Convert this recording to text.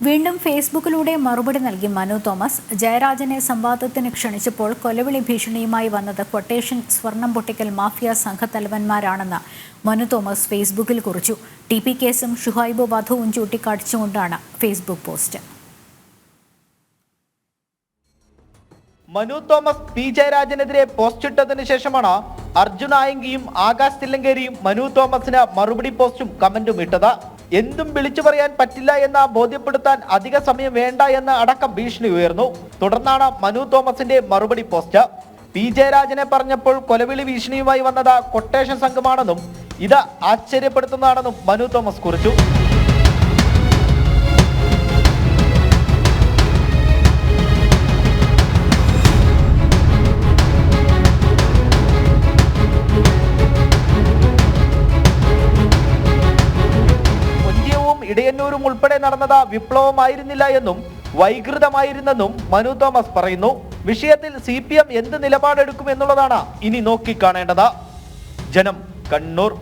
വീണ്ടും ഫേസ്ബുക്കിലൂടെ മറുപടി നൽകി മനു തോമസ്. ജയരാജനെ സംവാദത്തിന് ക്ഷണിച്ചപ്പോൾ കൊലവിളി ഭീഷണിയുമായി വന്നത് ക്വട്ടേഷൻ സ്വർണം പൊട്ടിക്കൽ മാഫിയ സംഘത്തലവന്മാരാണെന്ന് മനു തോമസ് ഫേസ്ബുക്കിൽ കുറിച്ചു. TP കേസും ഷുഹൈബ് വധവും ചൂണ്ടിക്കാട്ടിച്ചുകൊണ്ടാണ് Facebook post. Manu Thomas P ജയരാജനെതിരെ പോസ്റ്റിട്ടതിനു ശേഷമാണ് അർജുൻ ആയങ്കിയും ആകാശ് തില്ലങ്കേരിയും മനു തോമസിന് മറുപടി പോസ്റ്റും കമന്റും ഇട്ടത്. എന്തും വിളിച്ചു പറയാൻ പറ്റില്ല എന്ന് ബോധ്യപ്പെടുത്താൻ അധിക സമയം വേണ്ട എന്ന് അടക്കം ഭീഷണി ഉയർന്നു. തുടർന്നാണ് മനു തോമസിന്റെ മറുപടി പോസ്റ്റ്. പി ജയരാജനെ പറഞ്ഞപ്പോൾ കൊലവിളി ഭീഷണിയുമായി വന്നത് കൊട്ടേഷൻ സംഘമാണെന്നും ഇത് ആശ്ചര്യപ്പെടുത്തുന്നതാണെന്നും മനു തോമസ് കുറിച്ചു. ഇടയന്നൂരും ഉൾപ്പെടെ നടന്നത് വിപ്ലവമായിരുന്നില്ല എന്നും വൈകൃതമായിരുന്നെന്നും മനു തോമസ് പറയുന്നു. വിഷയത്തിൽ CPM എന്ത് നിലപാടെടുക്കും എന്നുള്ളതാണ് ഇനി നോക്കിക്കാണേണ്ടത്. ജനം, കണ്ണൂർ.